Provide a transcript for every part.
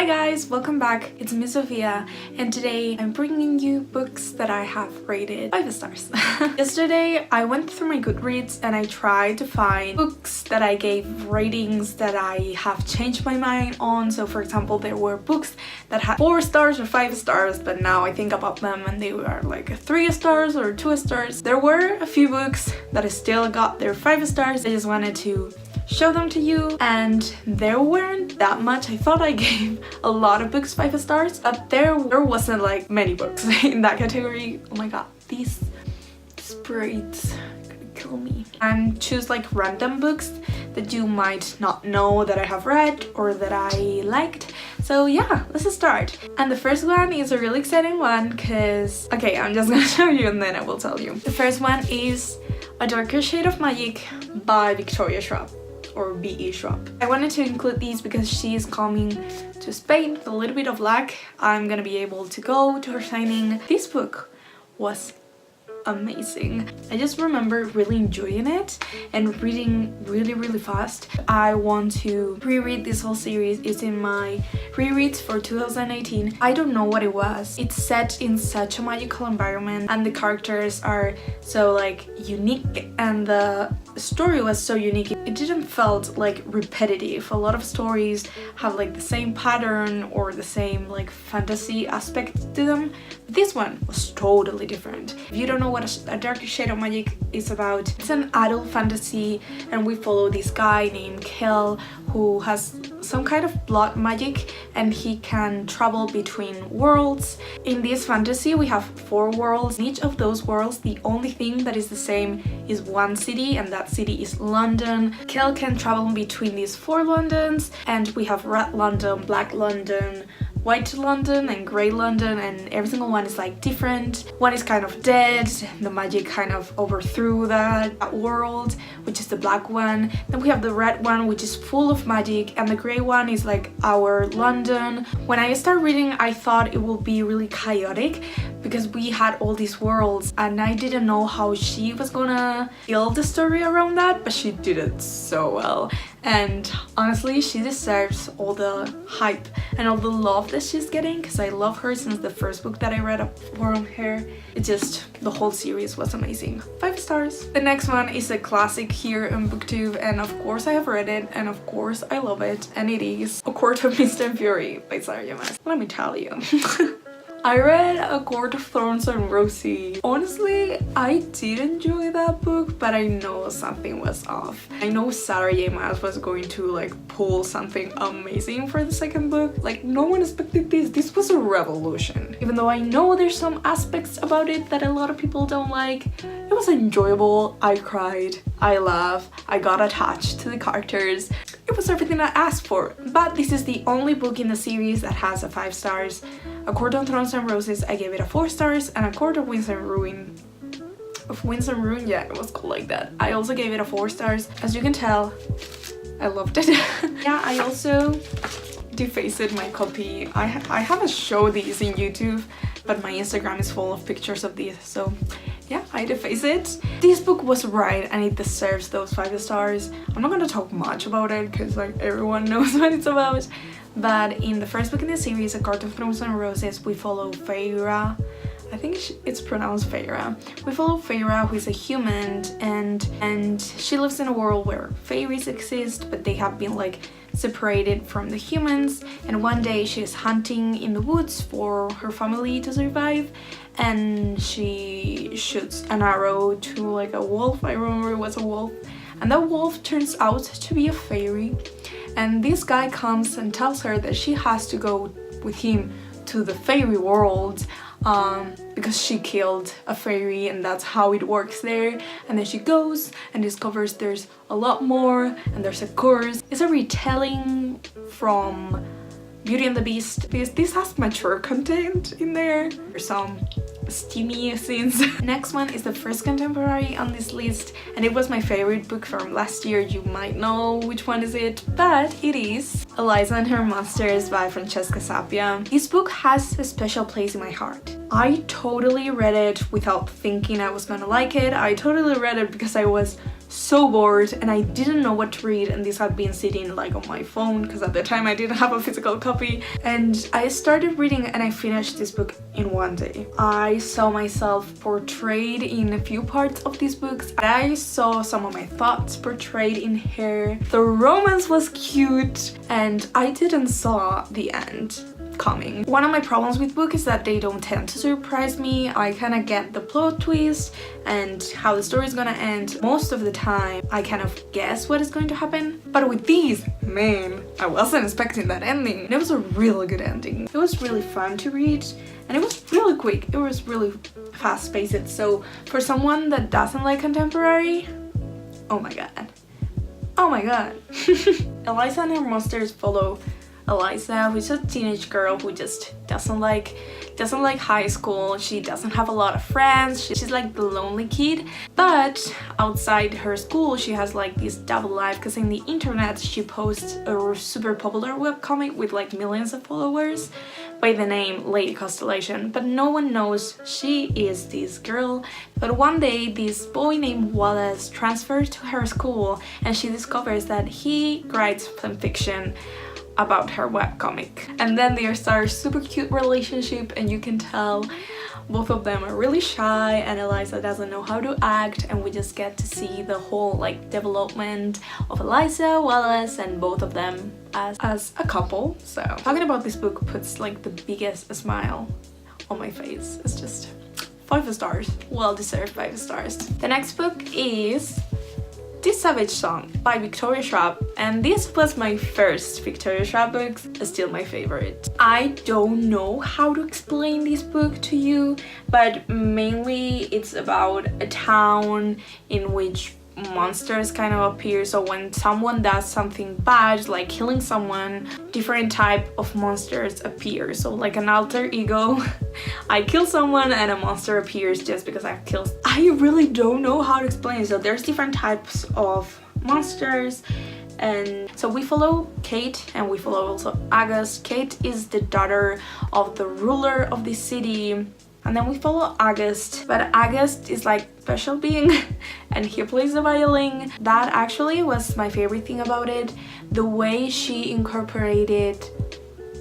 Hi guys, welcome back. It's me Sofia and today I'm bringing you books that I have rated 5 stars. Yesterday I went through my Goodreads and I tried to find books that I gave ratings that I have changed my mind on. So for example, there were books that had 4 stars or 5 stars, but now I think about them and they were like 3 stars or 2 stars. There were a few books that I still got their 5 stars. I just wanted to show them to you, and there weren't that much. I thought I gave a lot of books 5 stars, but there wasn't like many books in that category. Oh my god, these sprites gonna kill me. And choose like random books that you might not know that I have read or that I liked. So yeah, let's start. And the first one is a really exciting one because, okay, I'm just gonna show you and then I will tell you. The first one is A Darker Shade of Magic by Victoria Schwab. Or B.E. Schwab. I wanted to include these because she is coming to Spain with a little bit of luck. I'm gonna be able to go to her signing. This book was amazing. I just remember really enjoying it and reading really fast. I want to reread this whole series. It's in my rereads for 2018. I don't know what it was. It's set in such a magical environment and the characters are so like unique and the story was so unique. It didn't felt like repetitive. A lot of stories have like the same pattern or the same like fantasy aspect to them. This one was totally different. If you don't know what A Darker Shade of Magic is about, it's an adult fantasy and we follow this guy named Kel who has some kind of blood magic and he can travel between worlds. In this fantasy we have 4 worlds. In each of those worlds the only thing that is the same is one city, and that city is London. Kel can travel between these 4 Londons, and we have Red London, Black London, White London and Grey London, and every single one is like different. One is kind of dead, the magic kind of overthrew that world, which is the black one. Then we have the red one, which is full of magic, and the grey one is like our London. When I started reading I thought it would be really chaotic because we had all these worlds and I didn't know how she was gonna build the story around that, but she did it so well. And honestly, she deserves all the hype and all the love that she's getting because I love her since the first book that I read from her. It just, the whole series was amazing. 5 stars. The next one is a classic here on BookTube, and of course I have read it and of course I love it, and it is A Court of Mist and Fury by Sarah J. Maas. Let me tell you. I read A Court of Thorns and Roses. Honestly, I did enjoy that book, but I know something was off. I know Sarah J. Maas was going to like pull something amazing for the second book. Like no one expected this. This was a revolution. Even though I know there's some aspects about it that a lot of people don't like, it was enjoyable. I cried, I laughed, I got attached to the characters. It was everything I asked for. But this is the only book in the series that has a 5 stars. A Court of Thorns and Roses, I gave it a 4 stars, and A Court of Winds and Ruin, yeah, it was called like that. I also gave it a 4 stars. As you can tell, I loved it. Yeah, I also defaced my copy. I haven't showed these in YouTube, but my Instagram is full of pictures of these, so yeah, I defaced it. This book was right and it deserves those 5 stars. I'm not gonna talk much about it because like everyone knows what it's about. But in the first book in the series, A Court of Thorns and Roses, we follow Feyre. I think it's pronounced Feyre. We follow Feyre, who is a human, and she lives in a world where fairies exist, but they have been like separated from the humans. And one day she's hunting in the woods for her family to survive, and she shoots an arrow to like a wolf. I remember it was a wolf, and that wolf turns out to be a fairy. And this guy comes and tells her that she has to go with him to the fairy world because she killed a fairy and that's how it works there. And then she goes and discovers there's a lot more and there's a curse. It's a retelling from Beauty and the Beast. This has mature content in there. There's some steamy scenes. Next one is the first contemporary on this list, and it was my favorite book from last year. You might know which one is it, but it is Eliza and Her Monsters by Francesca Sapia. This book has a special place in my heart. I totally read it without thinking I was gonna like it. I totally read it because I was so bored and I didn't know what to read, and this had been sitting like on my phone because at the time I didn't have a physical copy, and I started reading and I finished this book in one day. I saw myself portrayed in a few parts of these books. I saw some of my thoughts portrayed in here. The romance was cute and I didn't saw the end coming. One of my problems with books is that they don't tend to surprise me. I kind of get the plot twist and how the story is gonna end. Most of the time I kind of guess what is going to happen, but with these, man, I wasn't expecting that ending. And it was a really good ending. It was really fun to read and it was really quick. It was really fast-paced, so for someone that doesn't like contemporary, oh my god, oh my god. Eliza and her monsters follow Eliza, who's a teenage girl who just doesn't like high school. She doesn't have a lot of friends. She's like the lonely kid, but outside her school she has like this double life, because in the internet she posts a super popular webcomic with like millions of followers by the name Lady Constellation, but no one knows she is this girl. But one day this boy named Wallace transfers to her school and she discovers that he writes fanfiction about her webcomic, and then they start a super cute relationship, and you can tell both of them are really shy and Eliza doesn't know how to act, and we just get to see the whole like development of Eliza, Wallace, and both of them as a couple. So talking about this book puts like the biggest smile on my face. It's just 5 stars, well deserved 5 stars. The next book is This Savage Song by Victoria Schwab, and this was my first Victoria Schwab book, still my favorite. I don't know how to explain this book to you, but mainly it's about a town in which monsters kind of appear. So when someone does something bad, like killing someone, different type of monsters appear. So like an alter ego, I kill someone and a monster appears just because I've killed. I really don't know how to explain it. So there's different types of monsters, and so we follow Kate and we follow also August. Kate is the daughter of the ruler of the city, and then we follow August, but August is like special being and he plays the violin. That actually was my favorite thing about it, the way she incorporated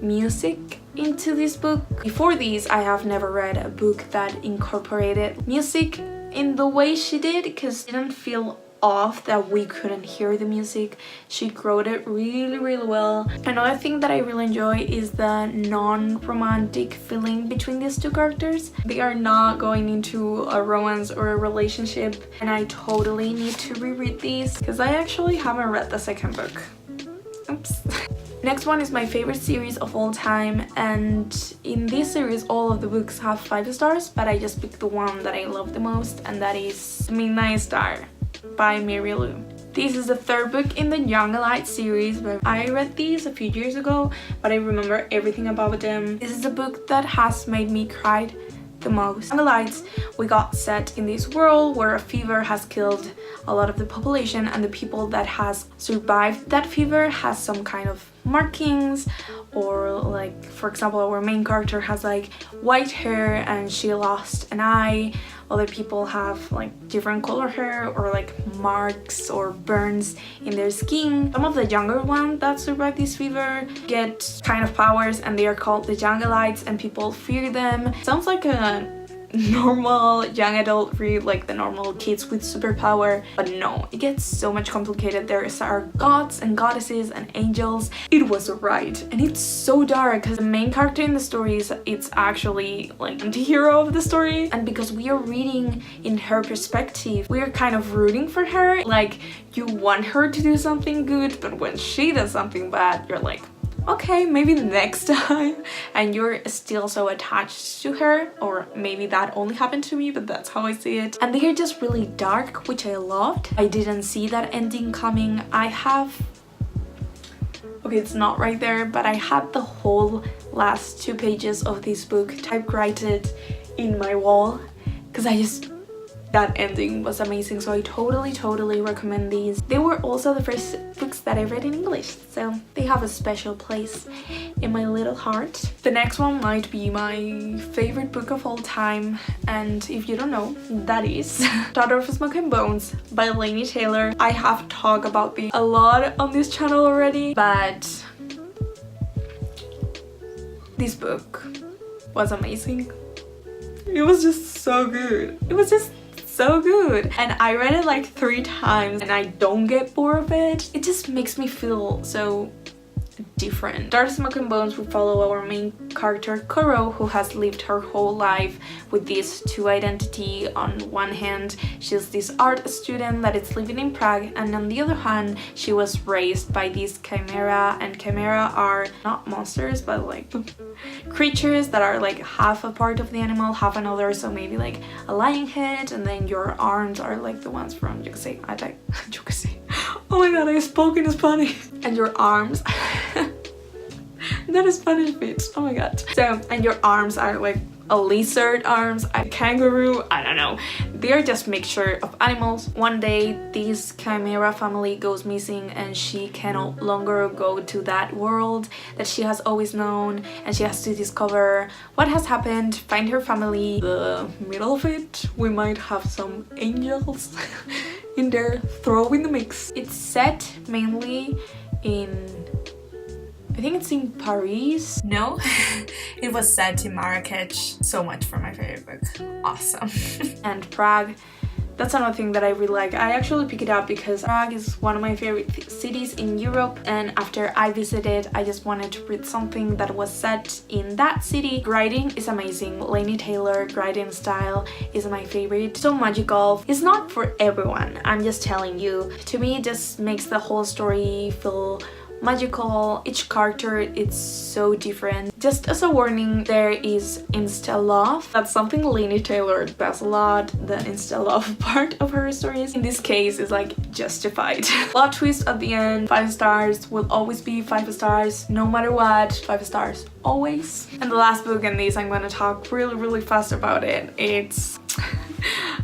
music into this book. Before this, I have never read a book that incorporated music in the way she did, because it didn't feel off that we couldn't hear the music. She wrote it really well. Another thing that I really enjoy is the non-romantic feeling between these two characters. They are not going into a romance or a relationship, and I totally need to reread these because I actually haven't read the second book. Oops. Next one is my favorite series of all time, and in this series all of the books have 5 stars, but I just picked the one that I love the most, and that is Midnight Star by Mary Lou. This is the 3rd book in the Young Adult series. I read these a few years ago, but I remember everything about them. This is a book that has made me cry the most. Young Adults, we got set in this world where a fever has killed a lot of the population, and the people that has survived that fever has some kind of markings, or like for example our main character has like white hair and she lost an eye. Other people have like different color hair or like marks or burns in their skin. Some of the younger ones that survive this fever get kind of powers, and they are called the Young Adults, and people fear them. Sounds like a normal young adult read, like the normal kids with superpower, but no, it gets so much complicated. There are gods and goddesses and angels. It was right, and it's so dark because the main character in the story it's actually like the hero of the story, and because we are reading in her perspective, we are kind of rooting for her. Like you want her to do something good, but when she does something bad, you're like, okay, maybe the next time, and you're still so attached to her. Or maybe that only happened to me, but that's how I see it. And they are just really dark, which I loved. I didn't see that ending coming. Okay, it's not right there, but I had the whole last 2 pages of this book typewritten in my wall because I just that ending was amazing, so I totally recommend these. They were also the first books that I read in English, so they have a special place in my little heart. The next one might be my favorite book of all time, and if you don't know, that is Daughter of Smoke and Bones by Laini Taylor. I have talked about this a lot on this channel already, but this book was amazing. It was just so good. It was just so good, and I read it like 3 times and I don't get bored of it. It just makes me feel so different. Daughter of Smoke and Bones, we follow our main character Koro, who has lived her whole life with these 2 identities. On one hand, she's this art student that is living in Prague, and on the other hand, she was raised by these chimera, and chimera are not monsters but like creatures that are like half a part of the animal, half another, so maybe like a lion head, and then your arms are like the ones from Yukasei. Oh my god, I spoke in Spanish. And your arms that is Spanish, bitch. Oh my god. So, and your arms are like a lizard arms, a kangaroo, I don't know. They're just mixture of animals. One day, this chimera family goes missing and she can no longer go to that world that she has always known, and she has to discover what has happened, find her family. The middle of it, we might have some angels in there, throw in the mix. It's set mainly in, I think it's in Paris. No, it was set in Marrakech. So much for my favorite book. Awesome. And Prague. That's another thing that I really like. I actually picked it up because Prague is one of my favorite cities in Europe, and after I visited, I just wanted to read something that was set in that city. Writing is amazing. Laini Taylor writing style is my favorite. So magical. It's not for everyone, I'm just telling you. To me, it just makes the whole story feel magical. Each character is so different. Just as a warning, there is insta love. That's something Laini Taylor does a lot, the insta love part of her stories. In this case, it's like justified. Plot twist at the end, 5 stars will always be 5 stars, no matter what. 5 stars always. And the last book in this, I'm gonna talk really fast about it. It's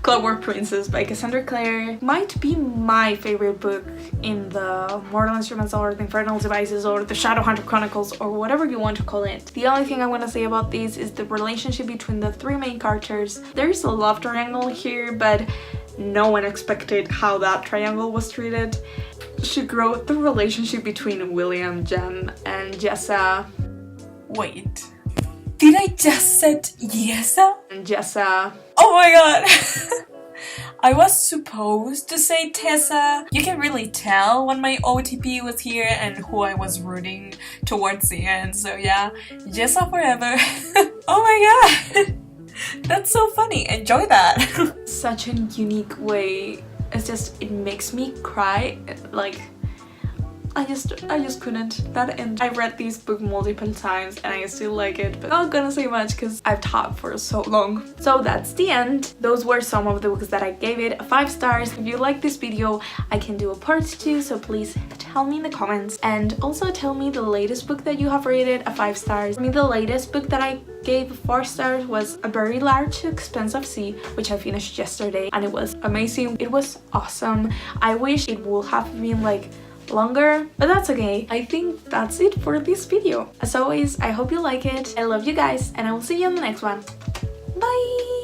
Clockwork Princess by Cassandra Clare. Might be my favorite book in the Mortal Instruments or the Infernal Devices or the Shadowhunter Chronicles or whatever you want to call it. The only thing I want to say about this is the relationship between the 3 main characters. There's a love triangle here, but no one expected how that triangle was treated. She wrote the relationship between William, Jem, and Jessa. Wait. Did I just said Jessa? And Jessa. Oh my god! I was supposed to say Tessa. You can really tell when my OTP was here and who I was rooting towards the end. So yeah, Jessa forever. Oh my god! That's so funny. Enjoy that. Such a unique way. It's just, it makes me cry. Like, I just couldn't. That end. I read this book multiple times and I still like it, but I'm not gonna say much because I've talked for so long. So that's the end. Those were some of the books that I gave it 5 stars. If you like this video, I can do a part 2, so please tell me in the comments. And also tell me the latest book that you have rated 5 stars. I mean, the latest book that I gave 4 stars was A Very Large Expanse of Sea, which I finished yesterday, and it was amazing. It was awesome. I wish it would have been like longer, but that's okay. I think that's it for this video. As always, I hope you like it. I love you guys, and I will see you in the next one. Bye!